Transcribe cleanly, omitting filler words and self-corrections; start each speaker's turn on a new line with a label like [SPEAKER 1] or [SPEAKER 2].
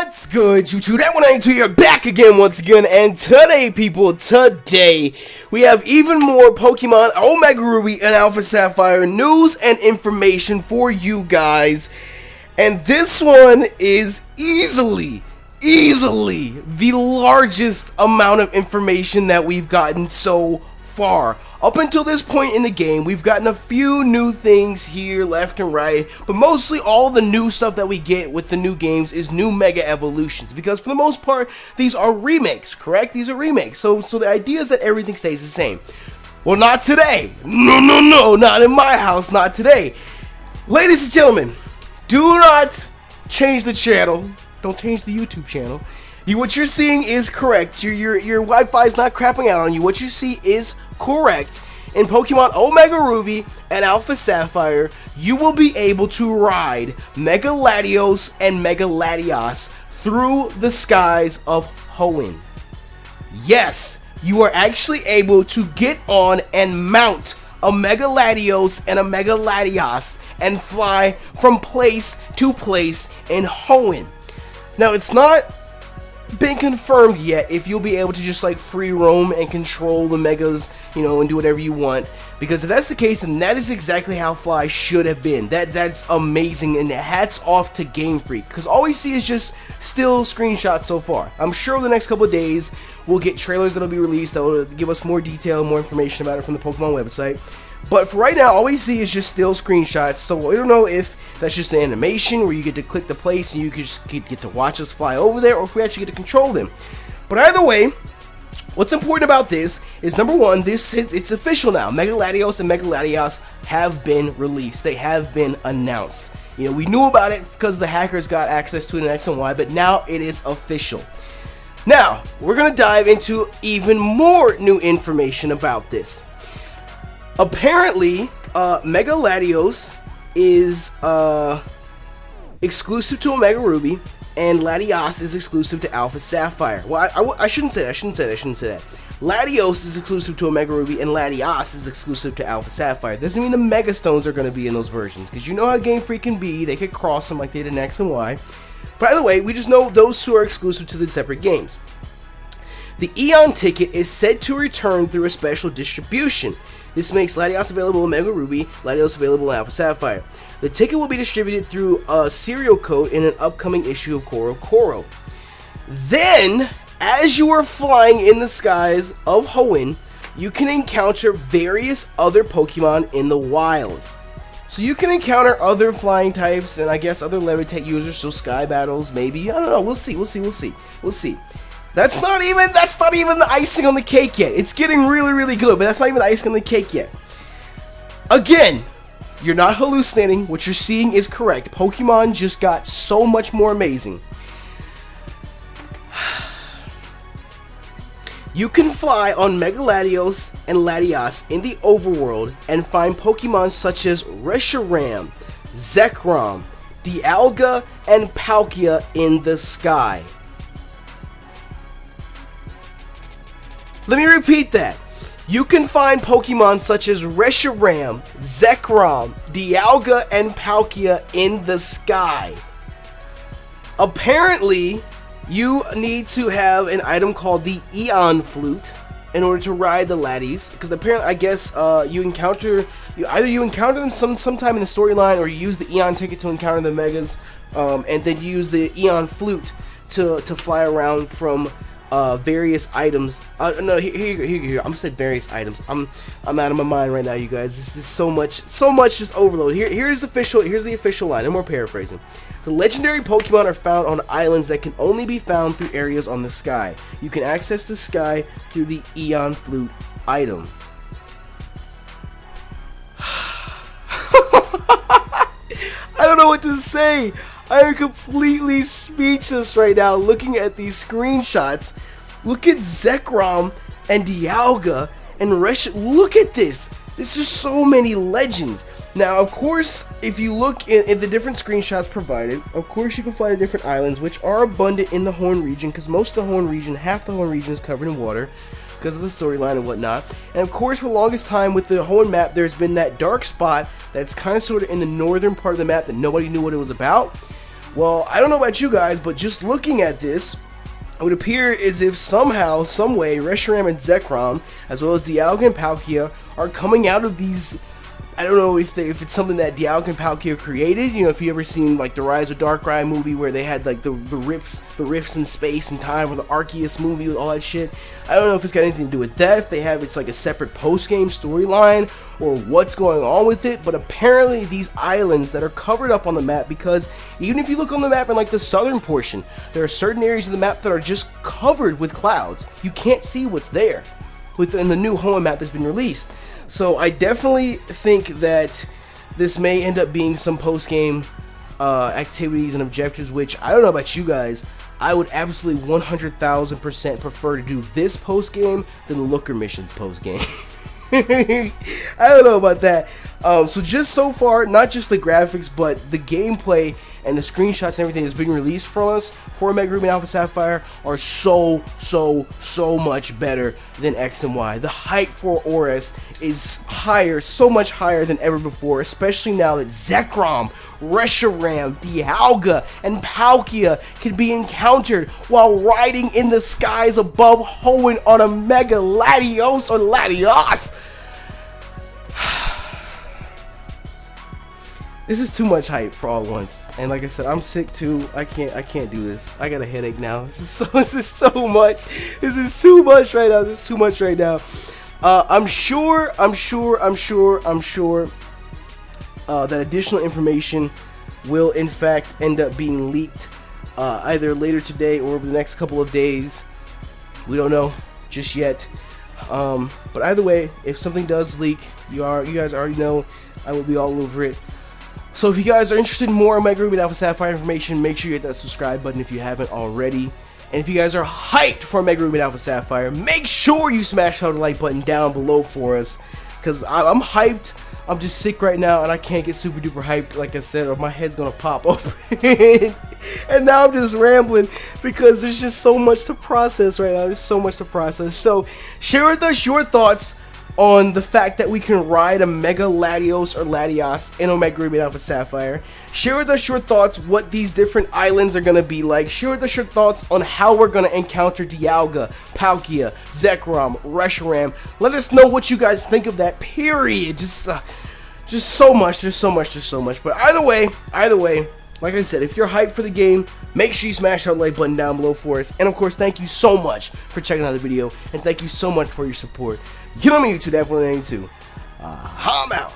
[SPEAKER 1] What's good, YouTube? That 192 here, back again once again, and today, people, we have even more Pokemon Omega Ruby and Alpha Sapphire news and information for you guys, and this one is easily the largest amount of information that we've gotten so far. Up until this point in the game, we've gotten a few new things here left and right, but mostly all the new stuff that we get with the new games is new Mega Evolutions, because for the most part, these are remakes, correct? These are remakes, so the idea is that everything stays the same. Well, not today. No, not in my house, not today. Ladies and gentlemen, do not change the channel. Don't change the YouTube channel. What you're seeing is correct. Your Wi-Fi is not crapping out on you. What you see is correct. In Pokemon Omega Ruby and Alpha Sapphire, you will be able to ride Mega Latios and Mega Latias through the skies of HOENN. Yes, you are actually able to get on and mount a Mega Latios and a Mega Latias and fly from place to place in HOENN. Now, it's not been confirmed yet if you'll be able to just like free roam and control the megas, and do whatever you want, because if that's the case, then that is exactly how Fly should have been. That's amazing, and hats off to Game Freak, because all we see is just still screenshots so far. I'm sure over the next couple of days we'll get trailers that'll be released that will give us more detail, more information about it from the Pokemon website, but for right now all we see is just still screenshots, so we don't know if that's just an animation where you get to click the place and you can just get to watch us fly over there, or if we actually get to control them. But either way, what's important about this is, number one, it's official now. Mega Latios and Mega Latias have been released. They have been announced. We knew about it because the hackers got access to it in X and Y, but now it is official. Now, we're going to dive into even more new information about this. Apparently, Mega Latios is exclusive to Omega Ruby, and Latias is exclusive to Alpha Sapphire. Well, I shouldn't say that. Latios is exclusive to Omega Ruby, and Latias is exclusive to Alpha Sapphire. Doesn't mean the Mega Stones are going to be in those versions, because you know how Game Freak can be. They could cross them like they did in X and Y. But either way, we just know those two are exclusive to the separate games. The Eon ticket is said to return through a special distribution. This makes Latias available in Omega Ruby, Latios available in Alpha Sapphire. The ticket will be distributed through a serial code in an upcoming issue of Koro. Then, as you are flying in the skies of HOENN, you can encounter various other Pokemon in the wild. So you can encounter other flying types, and I guess other levitate users, so sky battles, maybe. I don't know, we'll see. That's not even the icing on the cake yet. It's getting really good, but that's not even the icing on the cake yet. Again, you're not hallucinating. What you're seeing is correct. Pokemon just got so much more amazing. You can fly on Mega Latios and Latias in the overworld and find Pokemon such as Reshiram, Zekrom, Dialga, and Palkia in the sky. Let me repeat that. You can find Pokemon such as Reshiram, Zekrom, Dialga, and Palkia in the sky. Apparently, you need to have an item called the Eon Flute in order to ride the Latias, because apparently, I guess, you encounter them sometime in the storyline, or you use the Eon ticket to encounter the Megas, and then you use the Eon Flute to fly around from various items. No, here. I'm said various items. I'm out of my mind right now, you guys. This is so much just overload. Here's the official line. No more paraphrasing. The legendary Pokemon are found on islands that can only be found through areas on the sky. You can access the sky through the Eon Flute item. I don't know what to say. I am completely speechless right now looking at these screenshots. Look at Zekrom and Dialga and Look at this. This is so many legends. Now, of course, if you look at the different screenshots provided, of course you can fly to different islands, which are abundant in the HOENN region, because most of the HOENN region, half the HOENN region is covered in water because of the storyline and whatnot. And of course, for the longest time with the HOENN map, there's been that dark spot that's kind of sort of in the northern part of the map that nobody knew what it was about. Well, I don't know about you guys, but just looking at this, it would appear as if somehow, someway, Reshiram and Zekrom, as well as Dialga and Palkia, are coming out of these. I don't know if it's something that Dialga and Palkia created. You know, if you ever seen like the Rise of Darkrai movie where they had like the rifts in space and time, or the Arceus movie with all that shit. I don't know if it's got anything to do with that. If they have it's like a separate post-game storyline or what's going on with it. But apparently these islands that are covered up on the map, because even if you look on the map in like the southern portion, there are certain areas of the map that are just covered with clouds. You can't see what's there within the new HOENN map that's been released. So I definitely think that this may end up being some post-game activities and objectives, which I don't know about you guys. I would absolutely 100,000% prefer to do this post-game than the Looker missions post-game. I don't know about that. So just so far, not just the graphics, but the gameplay and the screenshots and everything that's been released from us for Mega Ruby and Alpha Sapphire are so much better than X and Y. The hype for ORAS is higher, so much higher than ever before, especially now that Zekrom, Reshiram, Dialga, and Palkia can be encountered while riding in the skies above HOENN on a Mega Latios or Latias. This is too much hype for all once, and like I said, I'm sick too. I can't do this. I got a headache now. This is so much. This is too much right now. This is too much right now. I'm sure that additional information will in fact end up being leaked either later today or over the next couple of days. We don't know just yet. But either way, if something does leak, you guys already know I will be all over it. So if you guys are interested in more Mega Ruby and Alpha Sapphire information, make sure you hit that subscribe button if you haven't already. And if you guys are hyped for Mega Ruby and Alpha Sapphire, make sure you smash that like button down below for us, because I'm hyped. I'm just sick right now, and I can't get super duper hyped, like I said, or my head's gonna pop open. And now I'm just rambling because there's just so much to process right now. There's so much to process. So share with us your thoughts on the fact that we can ride a Mega Latios or Latias in Mega Ruby and Alpha Sapphire. Share with us your thoughts what these different islands are going to be like. Share with us your thoughts on how we're going to encounter Dialga, Palkia, Zekrom, Reshiram. Let us know what you guys think of that, period. Just so much. There's so much. But either way, like I said, if you're hyped for the game, make sure you smash that like button down below for us. And of course, thank you so much for checking out the video, and thank you so much for your support. Get on me, YouTube, that 192. I'm out.